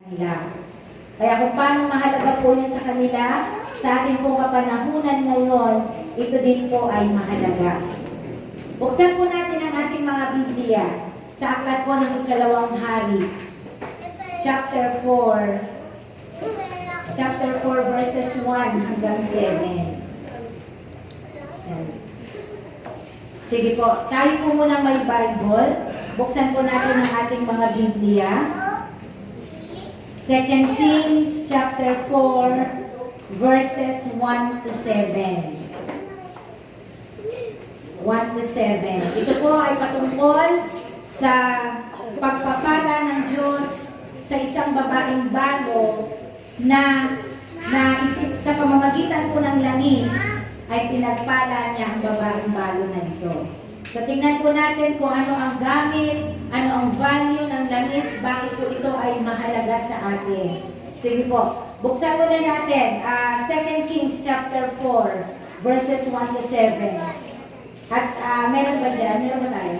kanila. Kaya kung paano mahalaga po yun sa kanila, sa ating pong kapanahunan ngayon, ito din po ay mahalaga. Buksan po natin ang ating mga Biblia sa aklat po ng Ikalawang Hari, chapter 4 verses 1 hanggang 7. Sige po, tayo po muna may Bible. Buksan po natin ang ating mga Biblia. 2 Kings chapter 4 verses 1 to 7. 1 to 7. Ito po ay patungkol sa pagpapala ng Diyos sa isang babaeng bago na sa pamamagitan po ng langis ay pinagpala niya ang babaeng balo na ito. So tingnan po natin kung ano ang gamit, ano ang value ng langis, bakit po ito ay mahalaga sa atin. Sige po, buksan po na natin 2 Kings chapter 4 verses 1 to 7. At meron ba dyan? Meron ba tayo?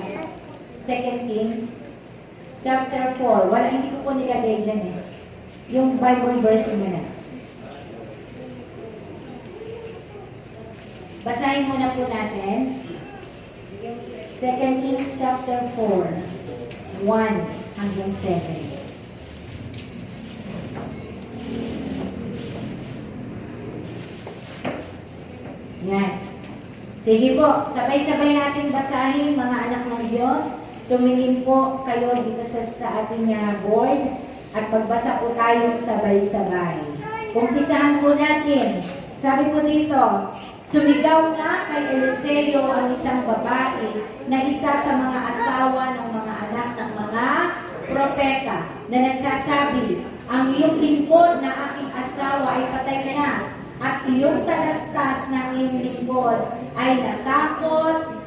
2 Kings chapter 4. Wala, hindi ko po nilagay dyan eh. Yung Bible verse mo na. Basahin muna po natin. 2 Kings chapter 4, 1 hanggang 7. Yan. Sige po, sabay-sabay natin basahin, mga anak ng Diyos. Tumingin po kayo dito sa ating board at magbasa po tayo sabay-sabay. Umpisahan po natin. Sabi po dito, sumigaw nga kay Eliseo ang isang babae na isa sa mga asawa ng mga anak ng mga propeta na nagsasabi, ang iyong lingkod na aking asawa ay patay na at iyong talastas ng iyong lingkod ay natakot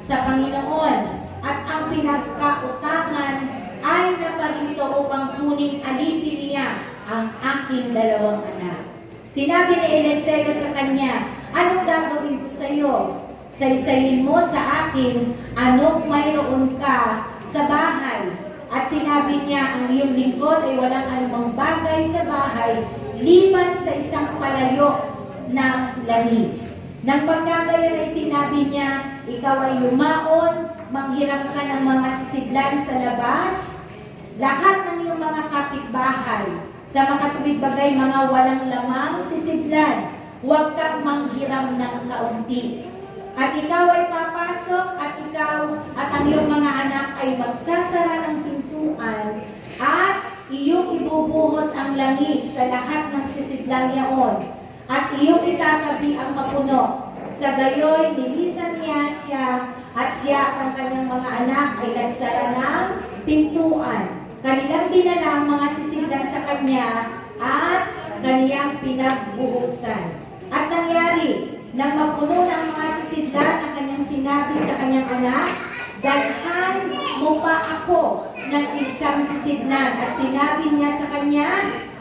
sa Panginoon at ang pinagkautangan ay naparito upang kuning alipin niya ang aking dalawang anak. Sinabi ni Eliseo sa kanya, anong gagawin ko sa iyo? Saysayin mo sa akin anong mayroon ka sa bahay. At sinabi niya, ang iyong lingkod ay walang anumang bagay sa bahay, liban sa isang palayo ng langis. Nang pagkagayon ay sinabi niya, ikaw ay lumaon, manghiram ka ng mga sisidlan sa labas, lahat ng iyong mga kapitbahay, sa makatuwid bagay mga walang lamang sisidlan, huwag kang manghiram ng kaunti. At ikaw ay papasok at ikaw at ang iyong mga anak ay magsasara ng pintuan at iyong ibubuhos ang langis sa lahat ng sisidlang yaon at iyong itatabi ang mapuno. Sa gayoy, nilisan niya siya at siya at ang kanyang mga anak ay nagsara ng pintuan. Kanilang dinala ang mga sisidlan sa kanya at kaniyang pinagbuhusan. At nangyari, nang mapuno ng mga sisidlan ang kanyang sinabi sa kanyang anak, dalhan mo pa ako ng isang sisidlan. At sinabi niya sa kanya,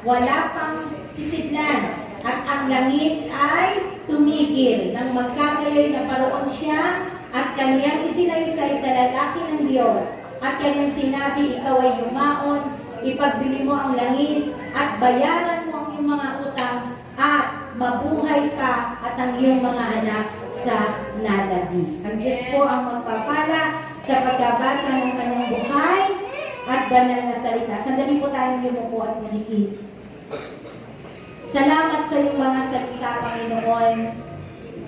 wala pang sisidlan. At ang langis ay tumigil. Nang magkagayoy na paroon siya at kaniyang isinaysay sa lalaki ng Diyos. At kanyang sinabi, ikaw ay lumaon, ipagbili mo ang langis at bayaran mo ang iyong mga utang at mabuhay ka at ang iyong mga anak sa nalabi. Ang Diyos po ang magpapala sa pagbabasa ng kanyang buhay at banal na salita. Sandali po tayong yumuko at manikip. Salamat sa iyong mga salita, Panginoon,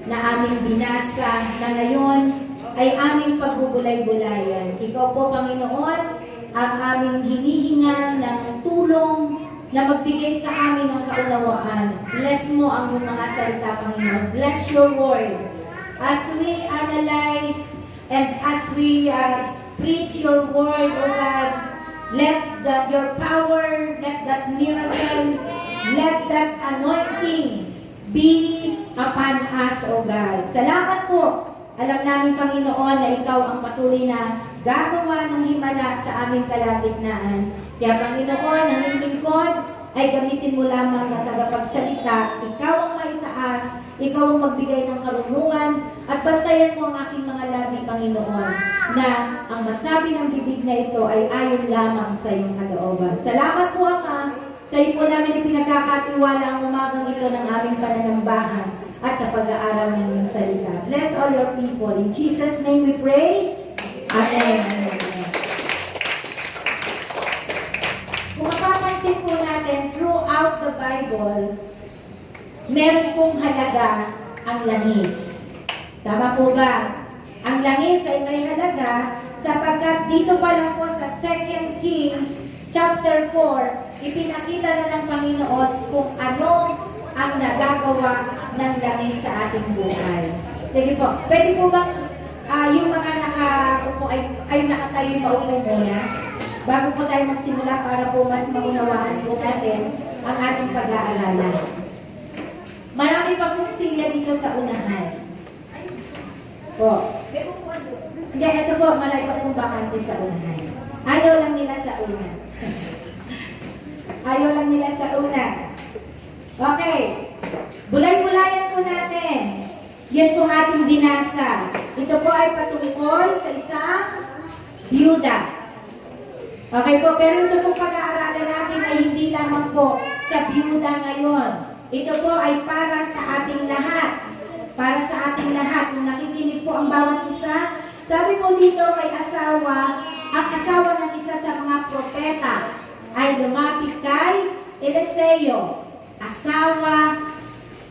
na aming binasa, na ngayon ay aming pagbubulay-bulayan. Ikaw po, Panginoon, ang aming hinihingan ng tulong na magbigay sa amin ng kaunawaan. Bless mo ang iyong mga salita, Panginoon. Bless your word. As we analyze and as we preach your word, O God, let your power, let that miracle, let that anointing be upon us, O God. Salamat po. Alam namin, Panginoon, na ikaw ang patuloy na gagawa ng himala sa aming kalagitnaan. Kaya, Panginoon, ang iyong lingkod ay gamitin mo lamang na tagapagsalita. Ikaw ang maitaas, ikaw ang magbigay ng karunungan, at bantayan mo ang aking mga labi, Panginoon, na ang masabi ng bibig na ito ay ayon lamang sa iyong kalooban. Salamat po, Ama, Kayo po namin ipinagkakatiwala ang umagang ito ng aming pananambahan at sa pag-aaral ng iyong salita. Bless all your people. In Jesus' name we pray. Amen. Kung mapapansin po natin, throughout the Bible, meron pong halaga ang langis. Tama po ba? Ang langis ay may halaga sapagkat dito pa lang po sa 2 Kings chapter 4, ipinakita na ng Panginoon kung ano ang nagagawa ng langis sa ating buhay. Sige po, pwede po bang yung mga nakaupo ay nakatayo maupo muna? Bago po tayo magsimula para po mas maunawaan po natin ang ating pag-aaralan. Marami pa pong silya dito sa unahan. Po. Hindi, ito po, malay pa pong bakante sa unahan. Ayaw lang nila sa una. Ayaw lang nila sa una. Okay. Bulay-bulayan po natin. Yan po ating binasa. Ito po ay patungkol sa isang byuda. Okay po, pero ito pong pag-aaralan natin ay hindi lamang po sa byuda ngayon. Ito po ay para sa ating lahat. Para sa ating lahat. Kung nakikinig po ang bawat isa, sabi po dito may asawa, ang asawa ng isa sa mga propeta ay lumapit kay Eliseo. Asawa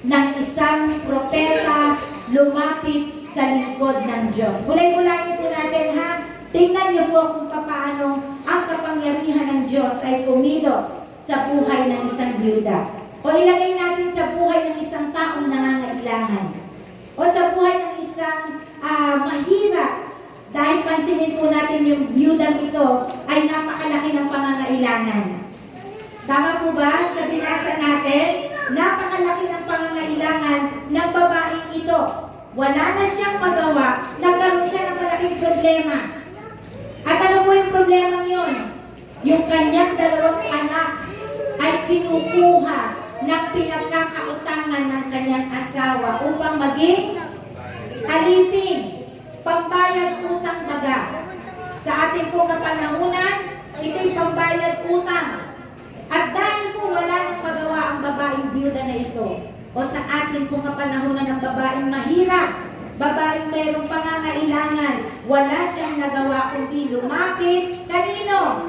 ng isang propeta lumapit sa lingkod ng Diyos. Bulay-bulayin po natin ha. Tingnan niyo po kung paano ang kapangyarihan ng Diyos ay kumilos sa buhay ng isang byuda. O ilagay natin sa buhay ng isang taong nangangailangan. O sa buhay ng isang mahirap. Dahil pansinin po natin yung byudang ito ay napakalaki ng pangangailangan. Tama po ba? Sa binasa natin, napakalaki ng pangangailangan ng babaeng ito. Wala na siyang magawa, nagkaroon siya ng malaking problema. At ano po yung problema yun? Yung kanyang dalawang anak ay kinukuha ng pinagkakautangan ng kanyang asawa upang maging alipin. Pambayad utang baga. Sa ating po kapanahunan, ito'y pambayad utang. At dahil po wala nang magawa ang babaeng byuda na ito, o sa ating po kapanahunan ng babaeng mahirap, babaeng mayroong pangangailangan, wala siyang nagawa kundi lumapit. Kanino?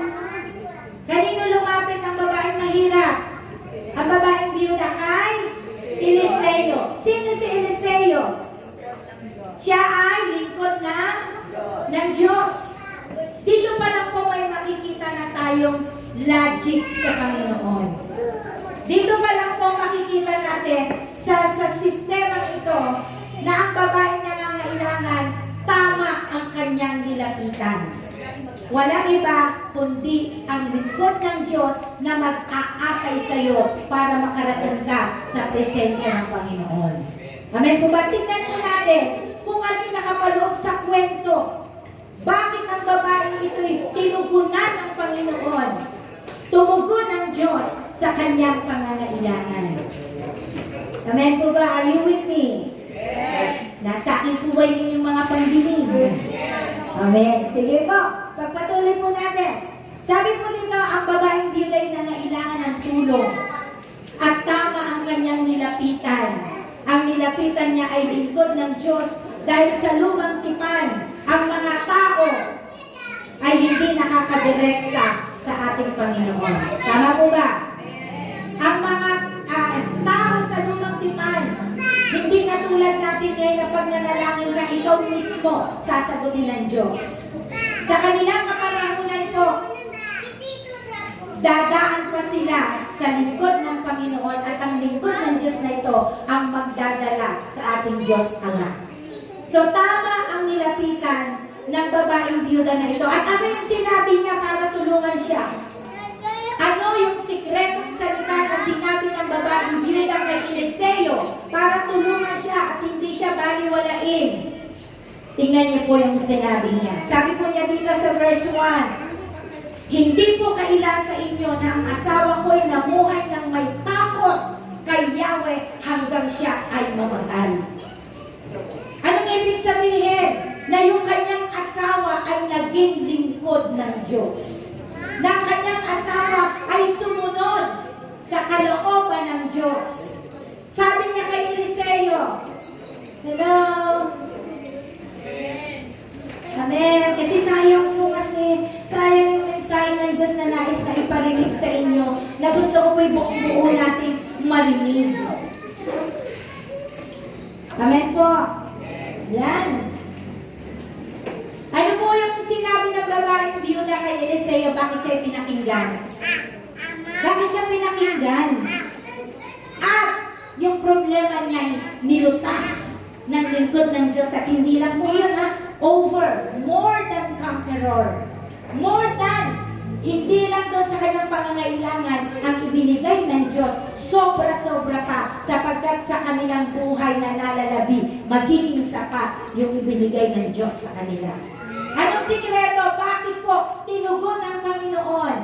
Kanino lumapit ang babaeng mahirap? Ang babaeng byuda kay Eliseo. Sino si Eliseo? Siya ay lingkod ng Diyos. Dito pa lang po may makikita na tayong logic sa Panginoon. Dito pa lang po makikita natin sa sistema ito na ang babaeng nangangailangan, tama ang kanyang nilapitan. Walang iba kundi ang lingkod ng Diyos na mag-aakay sa iyo para makarating ka sa presensya ng Panginoon. Amen po ba? Tingnan po natin kung ano yung nakapaloob sa kwento. Bakit ang babaeng ito'y tinugunan ng Panginoon? Tumugon ng Diyos sa kanyang pangangailangan. Amen po ba? Are you with me? Yes. Nasa akin po ba yung mga pandinig? Amen. Sige po. Pagpatuloy po natin. Sabi po dito, ang babaeng byuda na nangailangan ng tulong. At tama ang kanyang nilapitan. Ang nilapitan niya ay lingkod ng Diyos dahil sa lumang tipan, ang mga tao ay hindi nakakadirekta sa ating Panginoon. Tama po ba? Ang mga tao sa lumang tipan, hindi katulad natin ngayon na pag nanalangin ka, ikaw mismo sasagutin ng Diyos. Sa kanilang kapanahunan po, dadaan pa sila sa lingkod ng Panginoon at ang lingkod ng Diyos na ito ang magdadala sa ating Diyos Ama. So tama ang nilapitan ng babaeng byuda na ito. At ano yung sinabi niya para tulungan siya? Ano yung sikretong salita na sinabi ng babaeng byuda kay Eliseo para tulungan siya at hindi siya baliwalain? Tingnan niyo po yung sinabi niya. Sabi po niya dito sa verse 1, hindi po kaila sa inyo na ang asawa ko'y namuhay ng may takot kay Yahweh hanggang siya ay mamatay. Anong ibig sabihin? Na yung kanyang asawa ay naging lingkod ng Diyos. Na kanyang asawa ay sumunod Hello? Amen. Kasi sayang po sayang yung mensahe ng Diyos na nais na iparinig sa inyo na gusto ko po buo natin marinig. Amen po. Yan. Ano po yung sinabi ng babaeng biyuda kay Eliseo, bakit siya pinakinggan? Bakit siya pinakinggan? At yung problema niya nilutas ng lingkod ng Diyos at hindi lang po yun over, more than conqueror. More than, hindi lang doon sa kanyang pangangailangan ang ibinigay ng Diyos, sobra-sobra pa, sapagkat sa kanilang buhay na nalalabi, magiging sapat yung ibinigay ng Diyos sa kanila. Anong sikreto? Bakit po tinugon ng Panginoon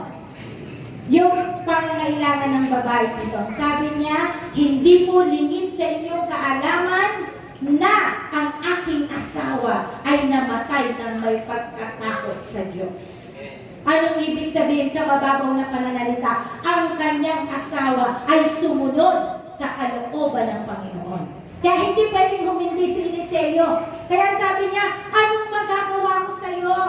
yung pangangailangan ng babae ito? Sabi niya, hindi po lingid sa inyong kaalaman na ang aking asawa ay namatay ng may pagkatakot sa Diyos. Anong ibig sabihin sa mababaw na pananalita? Ang kanyang asawa ay sumunod sa kalooban ng Panginoon. Kaya hindi pwedeng humindi si Eliseo. Kaya sabi niya, anong magagawa ko sa iyo?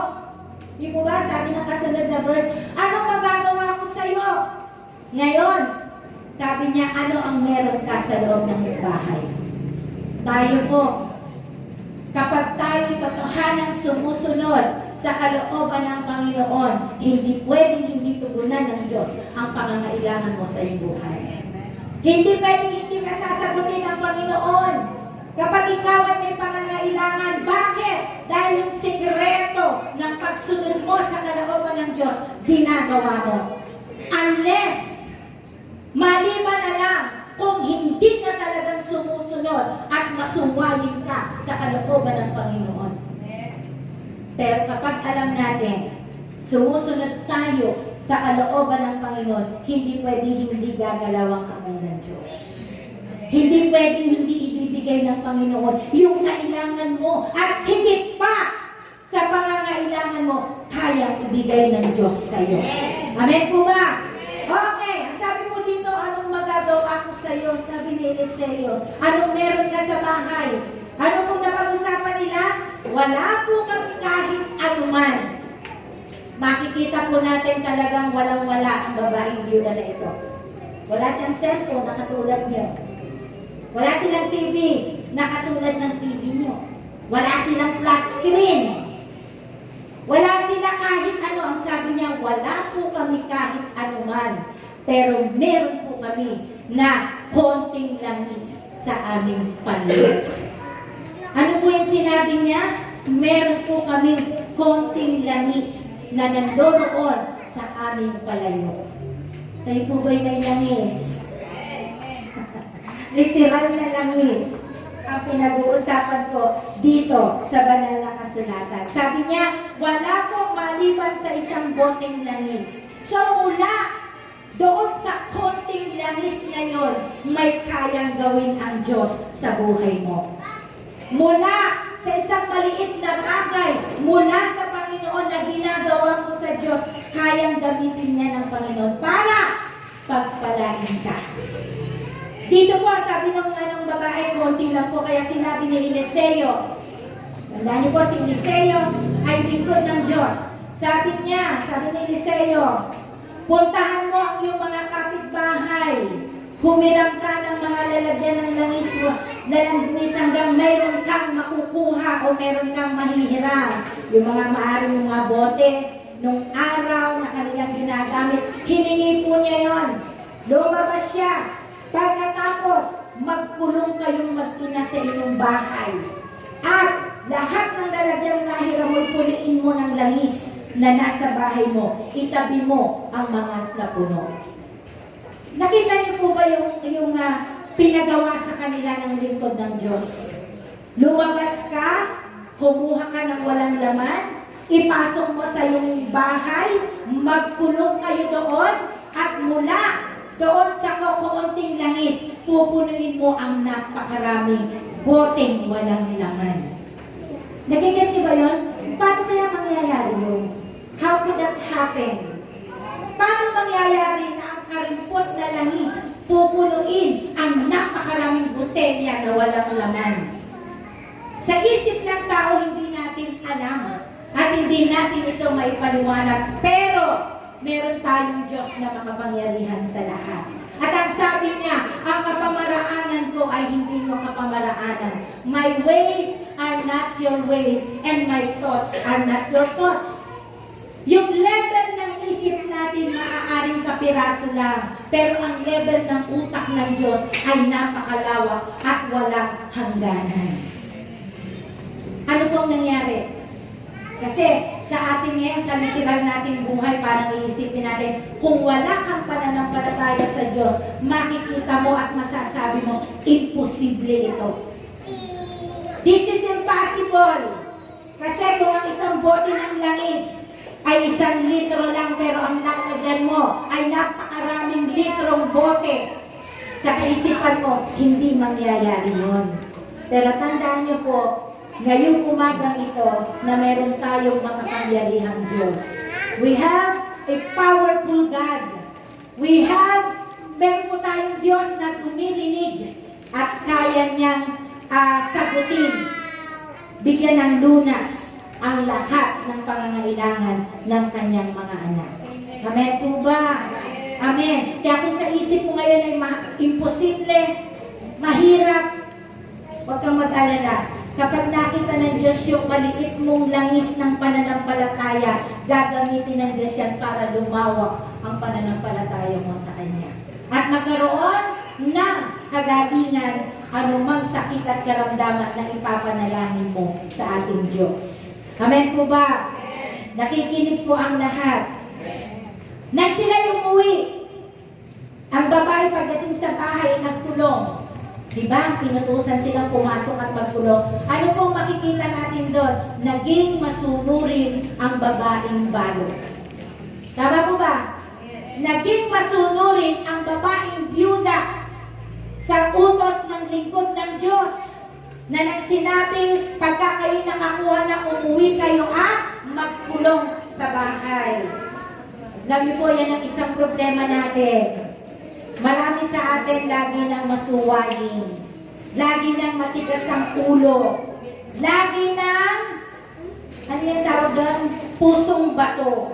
Di po ba? Sabi ng kasunod na verse, anong magagawa ko sa iyo? Ngayon, sabi niya, ano ang meron ka sa loob ng bahay? Tayo po, kapag tayo totohanang sumusunod sa kalooban ng Panginoon, hindi pwedeng hindi tugunan ng Diyos ang pangangailangan mo sa iyong buhay. Hindi pwedeng hindi ka sasagutin ng Panginoon kapag ikaw ay may pangangailangan. Bakit? Dahil yung sikreto ng pagsunod mo sa kalooban ng Diyos, ginagawa mo. Unless, maliban na lang, kung hindi ka talagang sumusunod at masungwalin ka sa kalooban ng Panginoon. Pero kapag alam natin, sumusunod tayo sa kalooban ng Panginoon, hindi pwedeng hindi gagalaw ang kamay ng Diyos. Hindi pwedeng hindi ibibigay ng Panginoon yung kailangan mo at higit pa sa pangangailangan mo, kayang ibigay ng Diyos sa iyo. Amen po ba? Okay, sabi mo dito, anong magagawa ko sa iyo? Sabi ni Eliseo, anong meron ka sa bahay? Ano pong napag-usapan nila? Wala po kami kahit anuman. Makikita po natin talagang walang-wala ang babaeng biyuda na ito. Wala siyang cellphone na katulad niyo. Wala silang TV na katulad ng TV niyo. Wala silang flat screen. Wala sila kahit ano. Ang sabi niya, wala po kami kahit anuman. Pero meron po kami na konting langis sa aming panloob. Ano po yung sinabi niya? Meron po kami konting langis na nandoroon sa aming palayo. Kayo po ba'y may langis? Literal na langis ang pinag-uusapan ko dito sa banal na kasulatan. Sabi niya, wala po maliban sa isang boteng langis. So mula doon sa konting langis na yon, may kayang gawin ang Diyos sa buhay mo. Mula sa isang maliit na bagay, mula sa Panginoon na ginagawa mo sa Diyos, kayang gamitin niya ng Panginoon para pagpalain ka. Dito po, sabi ng anong babae, konti lang po, kaya sinabi ni Eliseo. Tandaan niyo po, si Eliseo ay lingkod ng Diyos. Sabi niya, sabi ni Eliseo, puntahan mo ang iyong mga kapitbahay. Humiram ka ng mga lalagyan ng langis mo, langis hanggang mayroon kang makukuha o mayroon kang mahihiram. Yung mga maaaring mga bote, nung araw na kanilang ginagamit, hiningi po niya yon. Lumabas siya. Pagkatapos, magkulong kayong mag-ina sa inyong bahay. At lahat ng lalagyan na hiram mo'y puliin mo ng langis na nasa bahay mo. Itabi mo ang mga napuno. Nakita niyo po ba yung pinagawa sa kanila ng lingkod ng Diyos? Lumabas ka, kumuha ka ng walang laman, ipasok mo sa iyong bahay, magkulong kayo doon, at mula doon sa kukunting langis, pupunuin mo ang napakaraming boteng walang laman. Nagigets niyo ba yun? Paano kaya mangyayari yun? How could that happen? Paano mangyayari na ang karimpot na langis pupunuin ang napakaraming botelya na walang laman? Sa isip ng tao, hindi natin alam at hindi natin ito maipaliwanag. Pero, meron tayong Diyos na makapangyarihan sa lahat. At ang sabi niya, ang kapamaraanan ko ay hindi mo kapamaraanan. My ways are not your ways, and my thoughts are not your thoughts. Yung level ng isip natin maaaring kapiraso lang, pero ang level ng utak ng Diyos ay napakalawak at walang hangganan. Ano pong nangyari? Kasi sa atin ngayon, sa literal nating buhay, parang iisipin natin, kung wala kang pananampalataya sa Diyos, makikita mo at masasabi mo, imposible ito. This is impossible. Kasi kung ang isang bote ng langis ay 1 litro lang, pero ang lalagyan mo ay napakaraming litrong bote, sa kaisipan mo, hindi mangyayari yun. Pero tandaan niyo po, ngayong umagang ito na meron tayong makapangyarihang Diyos. We have a powerful God. Meron po tayong Diyos na tumilinig at kaya niyang sagutin, bigyan ng lunas ang lahat ng pangangailangan ng kanyang mga anak. Amen po ba? Amen. Kaya kung sa isip mo ngayon ay imposible, mahirap, huwag kang mag-alala. Kapag nakita ng Diyos yung maliit mong langis ng pananampalataya, gagamitin ng Diyos yan para lumawak ang pananampalataya mo sa Kanya. At magkaroon ng kagalingan anumang sakit at karamdaman na ipapanalangin mo sa ating Diyos. Amen po ba? Nakikinig po ang lahat. Nang sila umuwi, ang babae pagdating sa bahay nagkulong. Diba? Tinutusan silang pumasok at magkulong. Ano pong makikita natin doon? Naging masunurin ang babaeng balot. Tama po ba? Naging masunurin ang babaeng byuda sa utos ng lingkod ng Diyos na nang sinabi, pagka kayo nakakuha na umuwi kayo at magkulong sa bahay. Alam niyo po, yan ang isang problema natin. Marami sa atin lagi nang masuwayin. Lagi nang matigas ang ulo. Lagi nang, ano yung tawag doon? Pusong bato.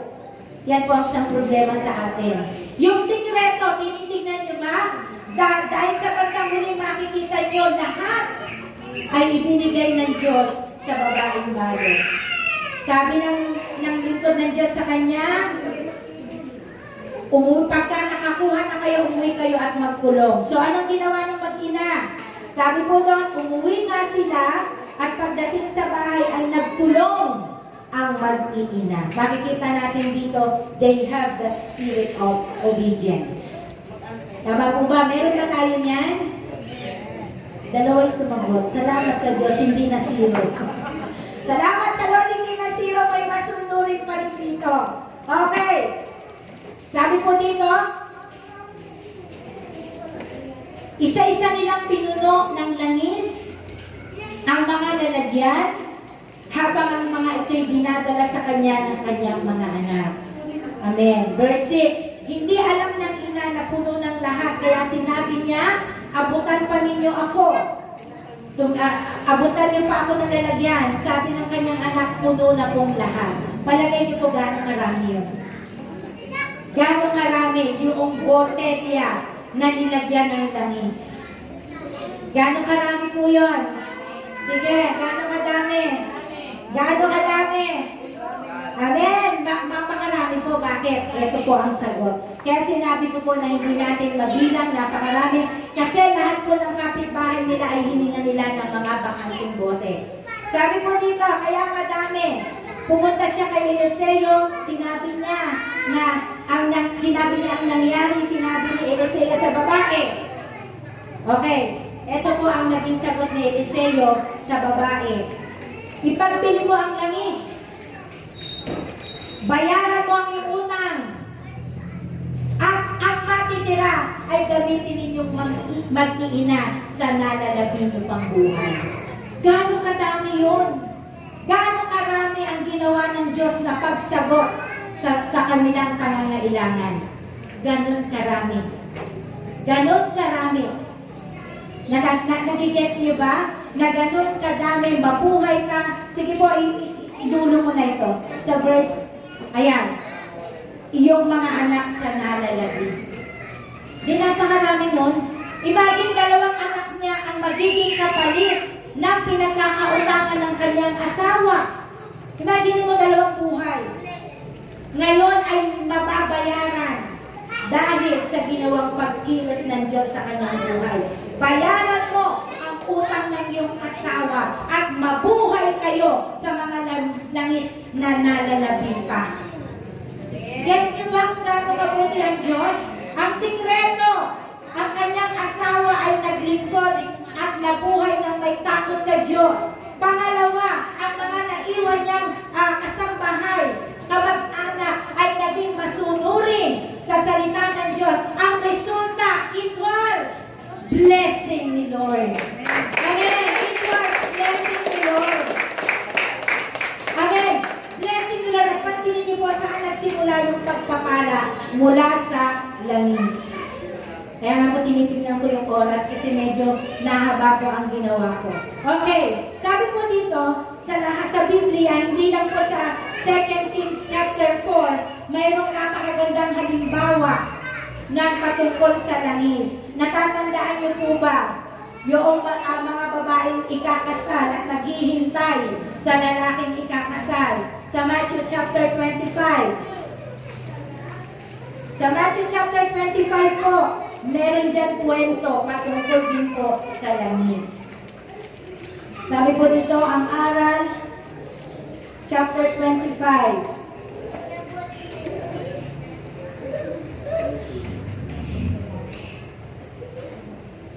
Yan po ang isang problema sa atin. Yung sikreto, tinitignan nyo ba? Dahil sa pagkamuling makikita nyo, lahat ay ibinigay ng Diyos sa babaeng bago. Sabi ng lingkod ng Diyos sa kanya, pagka nakakuha na kayo, umuwi kayo at magkulong. So, anong ginawa ng mag-ina? Sabi po doon, umuwi nga sila at pagdating sa bahay ay nagkulong ang mag-iina. Makikita natin dito, they have that spirit of obedience. Tama po ba? Meron na tayo niyan? Dalawa'y sumagot. Salamat sa Diyos, hindi na zero. Salamat sa Lord, hindi na zero. May masunurin pa rin dito. Okay. Sabi po dito, isa-isa nilang pinuno ng langis ang mga lalagyan habang ang mga ito'y dinadala sa kanya ng kanyang mga anak. Amen. Verse 6, hindi alam ng ina na puno ng lahat, kaya sinabi niya, abutan pa ninyo ako. Abutan niyo pa ako ng lalagyan. Sabi ng kanyang anak, puno na pong lahat. Palagay niyo po gano'ng marami yun. Gano'ng karami yung bote niya na nilagyan ng langis. Gano'ng karami po yun? Sige, gano'ng kadami? Gano'ng kadami? Amen! Mapakarami po. Bakit? Ito po ang sagot. Kaya sinabi ko po na hindi natin mabilang, napakarami. Kasi lahat po ng kapitbahay nila ay hininga nila ng mga bakanting bote. Sabi po dito, kaya madami. Pumunta siya kay Eliseo, sinabi niya ang nangyari, sinabi ni Eliseo sa babae. Okay, ito po ang naging sagot ni Eliseo sa babae. Ipagbili mo ang langis. Bayaran mo ang iyong utang. At ang matitira ay gamitin ninyong mag-iina sa nalalabing niyo pang buhay. Gaano kadami yun? Gaano karami ang ginawa ng Diyos na pagsagot sa kanilang pangangailangan? Ganon karami. Ganon karami. Nagigets niyo ba? na ganun kadami, mabuhay ka. Sige po, idulo mo na ito. Sa verse, ayan, iyong mga anak sa nalalabi. Di napakarami nun. Imagine, dalawang anak niya ang magiging kapalit ng pinagkakautangan ng kanyang asawa. Imagine mo, dalawang buhay. Ngayon ay mababayaran dahil sa ginawang pagkilos ng Diyos sa kanyang buhay. Bayaran mo ang utang ng iyong asawa at mabuhay kayo sa mga langis na nalalabi pa. Gets niyo ba kung gaano kabuti ang Diyos? Ang sikreto, ang kanyang asawa ay naglingkod at nabuhay ng may takot sa Diyos. Pangalawa, ang mga naiwan niyang kasambahay, kamag-anak ay naging masunurin sa salita ng Diyos. Ang resulta, it was blessing ni Lord. Amen. It was blessing ni Lord. Amen. Blessing ni Lord. At pansinin niyo po saan nagsimula yung pagpapala mula sa langis. Kaya nga po tinitingnan ko yung oras kasi medyo nahaba po ang ginawa ko. Okay. Sabi po dito, sa lahat sa Biblia, hindi lang po sa 2 Kings chapter 4, mayroong napakagandang halimbawa ng patungkol sa langis. Natatandaan niyo po ba yung mga babaeng ikakasal at naghihintay sa lalaking ikakasal? Sa Matthew chapter 25. Sa Matthew chapter 25 po, meron dyan kwento patungkol din po sa langis. Sabi po dito, ang aral, chapter 25.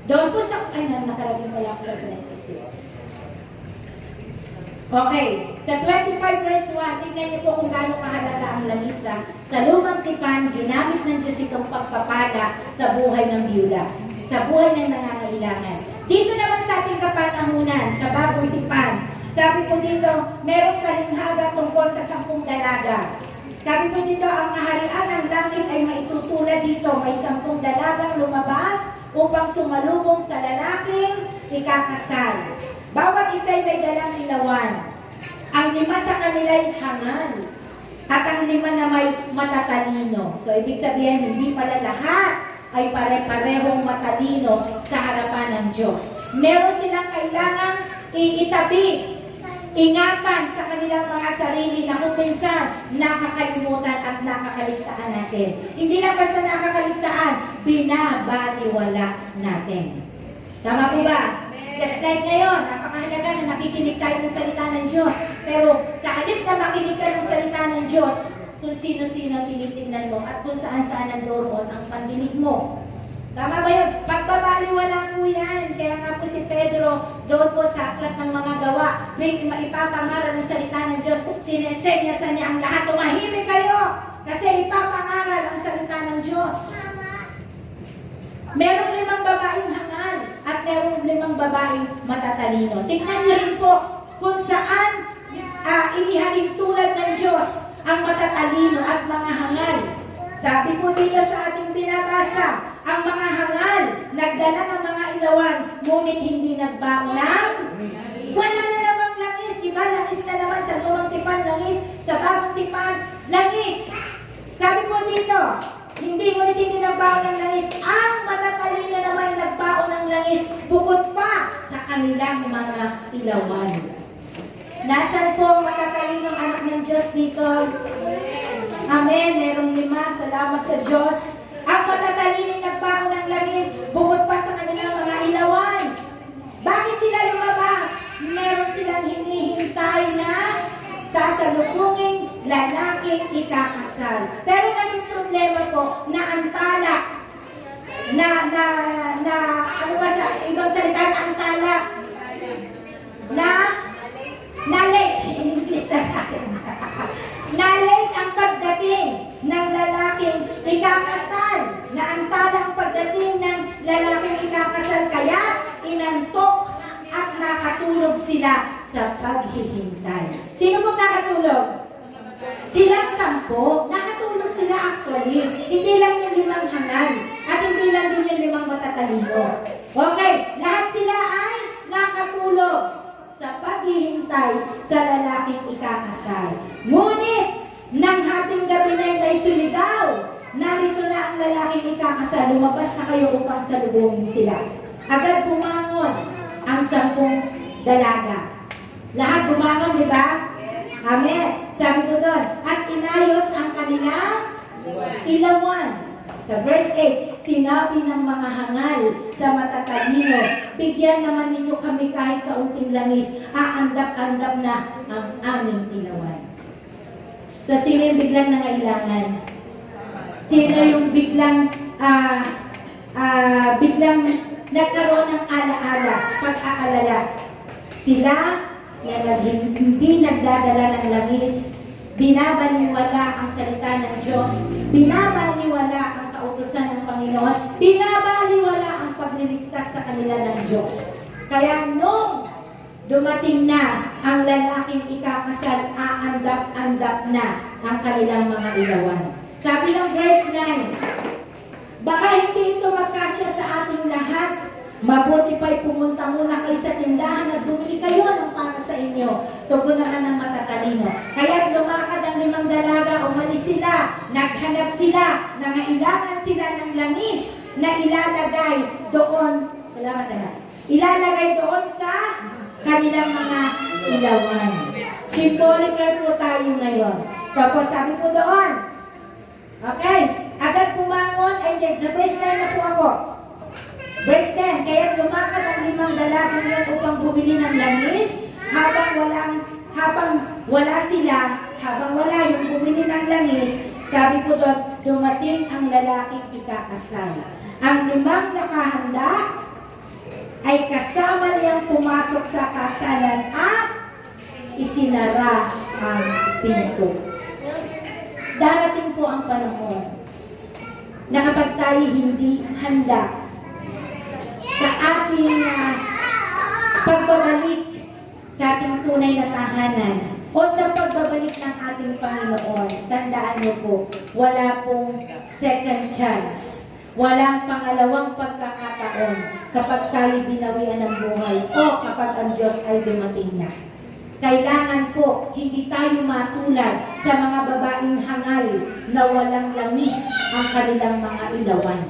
Doon po sa, nakalagay mo lang sa 26. Okay, sa 25 verse 1, tignan niyo po kung gaano kahalaga ang langis. Sa lumang tipan, ginamit ng Diyos itong pagpapala sa buhay ng biyuda, sa buhay ng nangangailangan. Dito naman sa ating kapanahunan, sa bagong tipan, sabi po dito, merong talinghaga tungkol sa 10 dalaga. Sabi po dito, ang kaharian ng langit ay maitutulad dito. May 10 dalagang lumabas upang sumalubong sa lalaking ikakasal. Bawat isa ay may dalang ilawan. Ang 5 sa kanila ay hangal. At ang 5 na may matatalino. So, ibig sabihin, hindi pala lahat ay pare-parehong matalino sa harapan ng Diyos. Meron silang kailangang iitabi, ingatan sa kanilang mga sarili na kung minsan nakakalimutan at nakakaligtaan natin. Hindi lang basta nakakaligtaan, binabaliwala natin. Tama po ba? Just like ngayon, napakahalaga na nakikinig tayo ng salita ng Diyos. Pero sa halip na makinig ka ng salita ng Diyos, kung sino-sino tinitingnan mo at kung saan-saan nandoon ang pandinig mo. Tama ba yun? Pagbabaliwala po yan. Kaya nga po si Pedro, doon po sa aklat ng mga gawa, may ipapangaral ng salita ng Diyos, sinesenyasan niya ang lahat. Tumahimik kayo! Kasi ipapangaral ang salita ng Diyos. Merong 5 babaeng hangal at merong 5 babaeng matatalino. Tingnan niyo rin po kung saan inihaling tulad ng Diyos ang matatalino at mga hangal. Sabi po dito sa ating binabasa, ang mga hangal nagdala ng mga ilawan, ngunit hindi nagbaon ng wala na namang langis. Diba? Langis na naman sa lumang tipan, langis sa bagong tipan, langis. Sabi po dito, ngunit hindi nagbaon ng langis. Ang matatalino naman nagbaon ng langis, bukod pa sa kanilang mga ilawan. Nasaan po ang matatalinong anak ng Diyos dito? Amen. Merong 5. Salamat sa Diyos. Ang matatalinong nagbaon ng langis, bukod pa sa kanilang mga ilawan. Bakit sila lumabas? Meron silang hinihintay na sasalubunging lalaking ikakasal. Pero naging problema po na antala ano ba sa ibang salita na antala na late in English na late ang pagdating ng lalaking ikakasal, na antala ang pagdating ng lalaking ikakasal, kaya inantok at nakatulog sila sa paghihintay. Sino po nakatulog? Silang 10. Nakatulog sila actually. Hindi lang yung 5 hangal at hindi lang din yung 5 matatalino. Okay, lahat sila ay nakatulog. lumabas na kayo upang salubungin sila. Agad bumangon ang 10 dalaga. Lahat bumangon, di ba? Amen. Sabi ko doon, at inayos ang kanilang ilawan. Sa verse 8, sinabi ng mga hangal sa matatalino, bigyan naman ninyo kami kahit kaunting langis, aandap-andap na ang aming ilawan. So, sino yung biglang nangailangan? Sino yung biglang nagkaroon ng ala-ala, pag-aalala? Sila na hindi nagdadala ng langis, binabaliwala ang salita ng Diyos, binabaliwala ang kautusan ng Panginoon, binabaliwala ang pagliligtas sa kanila ng Diyos. Kaya nung dumating na ang lalaking ikakasal, aandap-andap na ang kanilang mga ilawan. Sabi ng verse 9, baka hindi ito magkasya sa ating lahat. Mabuti pa'y pumunta muna kayo sa tindahan at bumili kayo ng para sa inyo. Tugon naman ng matatalino. Kaya lumakad ang 5 dalaga, umalis sila, naghanap sila, nangailangan sila ng langis na ilalagay doon, ilalagay doon sa kanilang mga ilawan. Symbolical po tayo ngayon. Tapos sabi po doon, okay, agad pumangon, ay verse 9 na po ako. Verse 10, kaya lumakad ang 5 dalaga ngayon upang bumili ng langis, habang wala yung bumili ng langis, sabi po doon, dumating ang lalaking ikakasal. Ang 5 nakahanda ay kasama niyang pumasok sa kasalan at isinara ang pinto. Darating po ang panahon na kapag tayo hindi handa sa ating pagbabalik sa ating tunay na tahanan o sa pagbabalik ng ating Panginoon, tandaan mo po, wala pong second chance. Walang pangalawang pagkakataon kapag tayo binawian ng buhay o kapag ang Diyos ay dumating na. Kailangan po, hindi tayo matulad sa mga babaeng hangal na walang langis ang kanilang mga ilawan.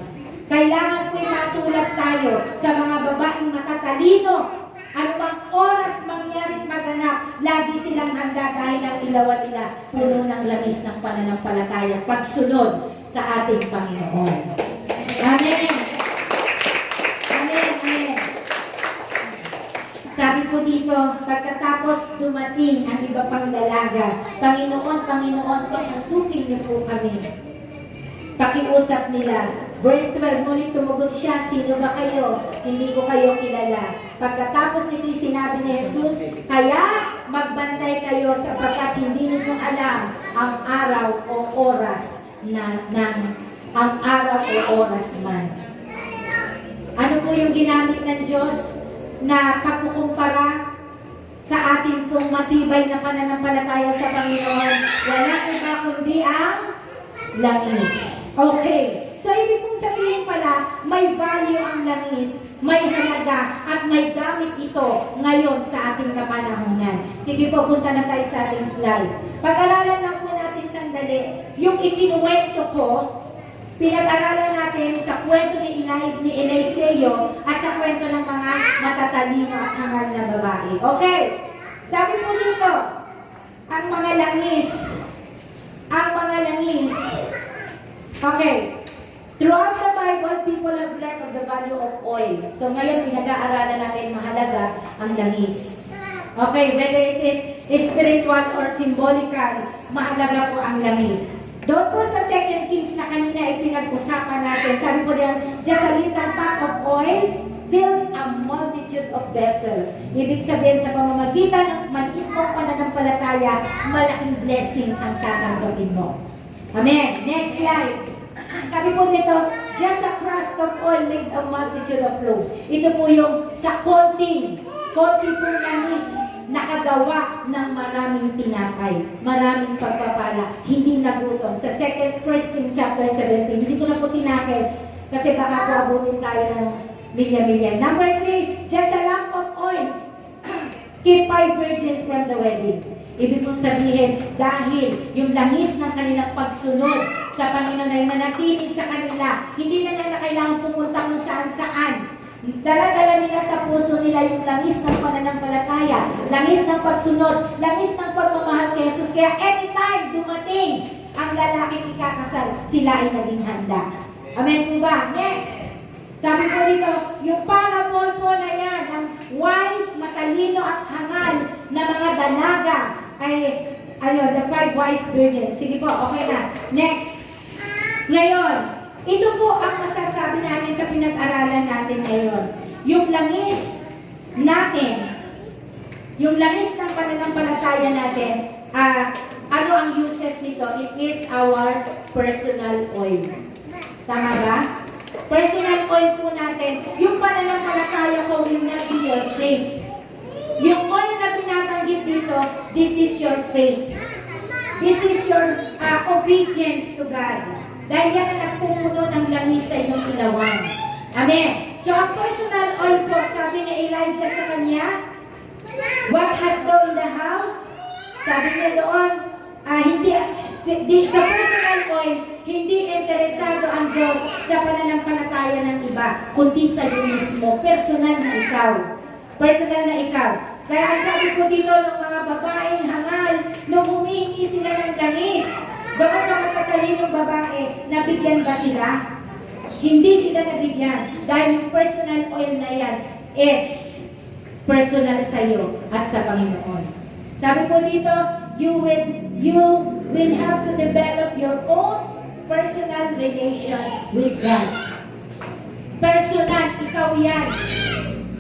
Kailangan po matulad tayo sa mga babaeng matatalino. Anumang oras mangyaring maganap, lagi silang handa dahil ang ilawan nila puno ng langis ng pananampalataya pagsunod sa ating Panginoon. Amen. Amen. Amen. Sabi po dito, pagkatapos dumating ang iba pang dalaga, Panginoon, pangasukin niyo po kami. Pakiusap nila. Verse 12, ngunit tumugon siya, sino ba kayo? Hindi ko kayo kilala. Pagkatapos nito'y sinabi ni Jesus, kaya magbantay kayo sapagkat hindi ninyo alam ang araw o oras man. Ano po yung ginamit ng Diyos na pagkukumpara sa ating pong matibay na pananampalataya sa Panginoon? Wala iba kundi ang langis. Okay. So, ibig kong sabihin pala, may value ang langis, may halaga, at may gamit ito ngayon sa ating kapanahunan. Sige po, punta na tayo sa ating slide. Pag-aralan lang po natin sandali, yung ikinuwento ko, pinag-aralan natin sa kwento ni Eliseo at sa kwento ng mga matatalino at hangal na babae. Okay, sabi po dito, ang mga langis, okay, throughout the Bible, people have learned of the value of oil. So ngayon, pinag-aaralan natin mahalaga ang langis. Okay, whether it is spiritual or symbolical, mahalaga po ang langis. Doon po sa 2 Kings na kanina ay pinag-usapan natin, sabi po diyan, just a little pot of oil filled a multitude of vessels. Ibig sabihin sa pamamagitan ng maliit mong pananampalataya, malaking blessing ang tatanggapin mo. Amen. Next slide. Sabi po dito, just a crust of oil made a multitude of loaves. Ito po yung sa konti pong langis, nakagawa ng maraming tinapay, maraming pagpapala, hindi nagutom. Sa 1 Kings chapter 17, hindi ko na po tinakil kasi baka po abutin tayo ng milya-milya. Number 3, just a lamp of oil. Keep 5 virgins from the wedding. Ibig kong sabihin, dahil yung langis ng kanilang pagsunod sa Panginoon ay nanatili sa kanila, hindi na nila kailangan pumunta kung saan-saan. Dala-dala nila sa puso nila yung langis ng pananampalataya, langis ng pagsunod, langis ng pagmamahal kay Jesus. Kaya anytime dumating ang lalaking ikakasal, sila ay naging handa. Amen po ba? Next. Sabi ko dito, yung parable po na yan, ang wise, matalino at hangal na mga dalaga ay, the 5 wise virgins. Sige po, okay na. Next. Ngayon, ito po ang masasabi natin sa pinag-aralan natin ngayon. Yung langis natin, yung langis ng pananampalataya natin, ano ang uses nito? It is our personal oil. Tama ba? Personal oil po natin, yung pananampalataya ko will not be your faith. Yung oil na pinatanggit dito, this is your faith. This is your obedience to God. Dahil yan ang nagpupuno ng langis sa inyong ilawan. Amen. So, ang personal oil po, sabi ni Elijah sa kanya, what hast thou in the house? Sabi niya doon, sa personal oil, hindi interesado ang Diyos sa pananampalataya ng iba, kundi sa iyo mismo. Personal na ikaw. Personal na ikaw. Kaya ang sabi ko dito ng mga babaeng hangal, nung humihingi sila ng langis, doon sa matatalinong babae, nabigyan ba sila? Hindi sila nabigyan. Dahil yung personal oil na yan is personal sa iyo at sa Panginoon. Sabi po dito, you will have to develop your own personal relation with God. Personal, ikaw yan.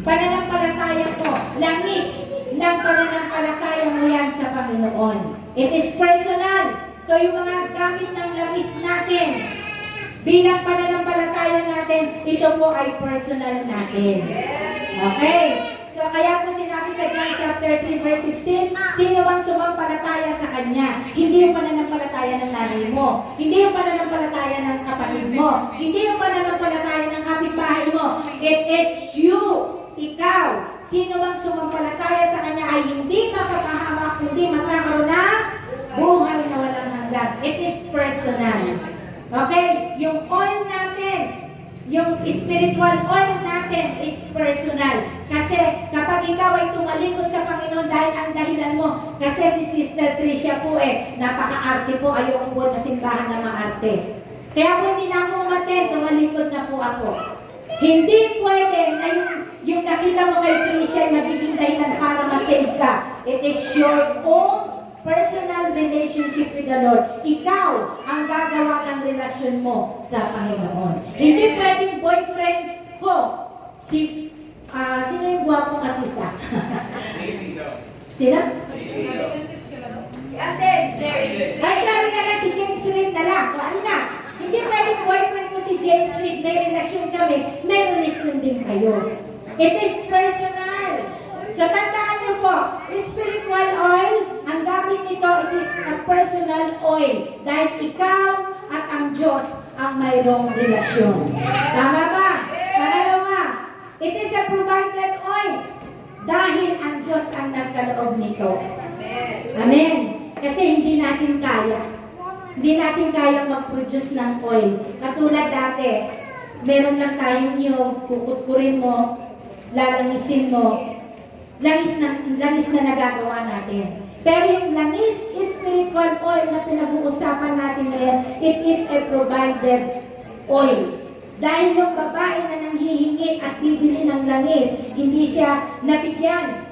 Pananampalataya mo, langis ng pananampalataya mo yan sa Panginoon. It is personal. So, yung mga gamit ng langis natin, bilang pananampalataya natin, ito po ay personal natin. Okay? So, kaya po sinabi sa John chapter 3 verse 16, sino ang sumampalataya sa Kanya? Hindi yung pananampalataya ng nanay mo. Hindi yung pananampalataya ng kapatid mo. Hindi yung pananampalataya ng kapitbahay mo. It is you, ikaw. Sino ang sumampalataya sa Kanya ay hindi mapapahamak, kundi magkakaroon ng buhay na walang hanggan. It is personal. Okay? Yung oil natin, yung spiritual oil natin is personal. Kasi kapag ikaw ay tumalikod sa Panginoon dahil ang dahilan mo, kasi si Sister Tricia po napaka-arte po, ayoko po sa simbahan na maarte. Kaya po hindi na ako umaten, tumalikod na po ako. Hindi pwede na yung nakita mo kay Tricia ay magiging dahilan para masave ka. It is your own personal relationship with the Lord. Ikaw ang gagawa ng relasyon mo sa Panginoon. Hindi pwedeng boyfriend ko, sino yung guwapong artista? Sino? Ay, sabi na lang si James Reid na lang. O, alina, hindi pwedeng boyfriend ko si James Reid, may relasyon kami, may relasyon din kayo. It is personal. So, tandaan niyo po, spiritual oil, ang gamit nito, it is a personal oil. Dahil ikaw at ang Diyos ang mayroong relasyon. Tama ba? Pangalawa, it is a provided oil. Dahil ang Diyos ang nagkaloob nito. Amen. Kasi hindi natin kaya. Hindi natin kaya mag-produce ng oil. Katulad dati, meron lang tayong niyog, kukutkurin mo, lalamisin mo, langis na nagagawa natin. Pero yung langis, spiritual oil na pinag-uusapan natin ngayon, it is a provided oil. Dahil yung babae na nanghihingi at bibili ng langis, hindi siya nabigyan.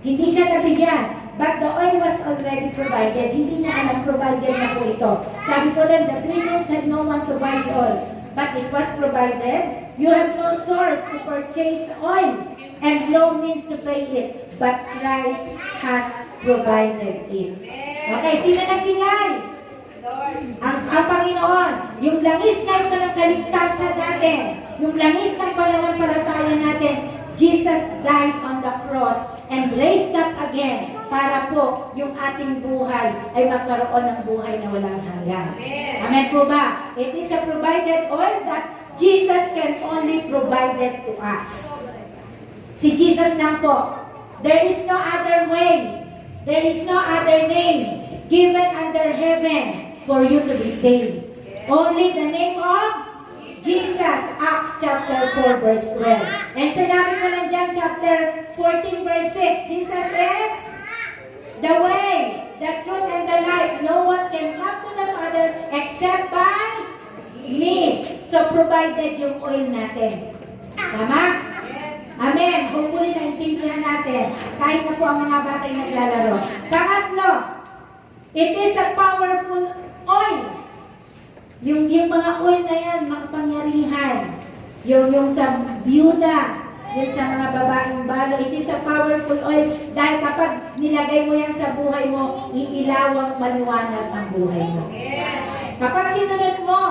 Hindi siya nabigyan. But the oil was already provided. Hindi niya alam, provided na po ito. Sabi ko lang, the virgins had no one to buy the oil. But it was provided. You have no source to purchase oil and no means to pay it. But Christ has provided it. Okay, sino nagbigay? Ang Panginoon. Yung langis na ito ng kaligtasan natin. Yung langis ng pananampalataya natin. Jesus died on the cross and raised up again para po yung ating buhay ay magkaroon ng buhay na walang hanggan. Amen po ba? It is a provided oil that Jesus can only provide it to us. Si Jesus lang po. There is no other way There is no other name given under heaven for you to be saved. Only the name of Jesus, Acts chapter 4 verse 12. And sinabi ko lang dyan, chapter 14 verse 6, Jesus is the way, the truth, and the life. No one can come to the Father except by me. So provided yung oil natin. Tama? Amen. Hopefully naintindihan natin. Kahit na po ang mga batay naglalaro. Pangatlo, it is a powerful oil. Yung mga oil na yan, makapangyarihan. Yung sa byuda, yung sa mga babaeng balo, it is a powerful oil. Dahil kapag nilagay mo yan sa buhay mo, iilawang maliwanag ang buhay mo. Kapag sinunod mo,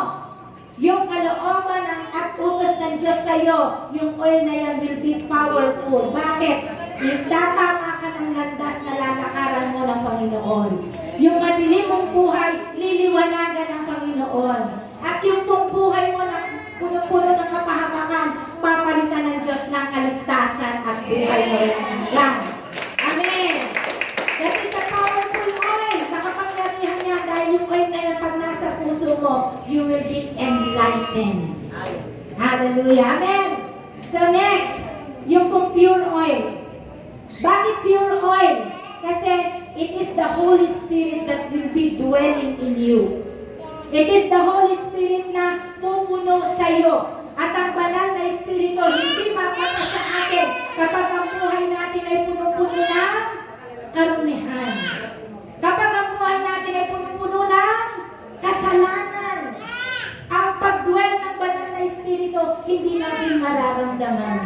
yung kalooban at utos ng Diyos sa'yo, yung oil na yan will be powerful. Bakit? Tatama ka ng landas na lalakaran mo ng Panginoon. Yung madilim mong buhay, liliwanagan ng Panginoon. At yung pong buhay mo na puno-puno ng kapahamakan, papalitan ng Diyos ng kaligtasan at buhay na walang hanggan. Amen! That is a powerful oil. Makapangyarihan niya dahil yung oil na yan, pag nasa puso mo, you will be enlightened. Hallelujah. Amen. So next, yung pong pure oil. Bakit pure oil? Kasi it is the Holy Spirit that will be dwelling in you. It is the Holy Spirit na pupuno sa iyo. At ang banal na Espiritu hindi mapapa sa atin kapag ang buhay natin ay puno-puno ng karunihan. Kapag ang buhay natin ay puno-puno ng kasalanan, ang pagduel ng banal na Espiritu hindi natin mararamdaman.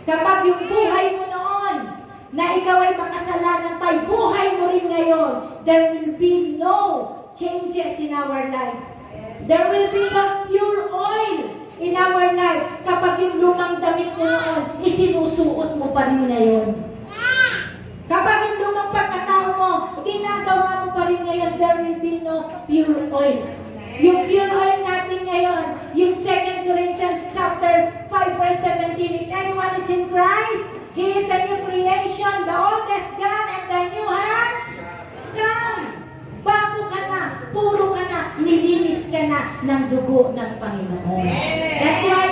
Kapag yung buhay mo noon na ikaw ay makasalanan pa, buhay mo rin ngayon, there will be no changes in our life. There will be no pure oil in our life kapag yung lumang damit mo noon, isinusuot mo pa rin ngayon. Kapag yung lumang pagkatao mo, ginagawa mo pa rin ngayon, there will be no pure oil. Yung pure oil natin ngayon, yung 2 Corinthians chapter 5 verse 17, if anyone is in Christ, he is a new creation, the old is gone and the new has come. Bago ka na, puro ka na, nilinis ka na ng dugo ng Panginoon. That's why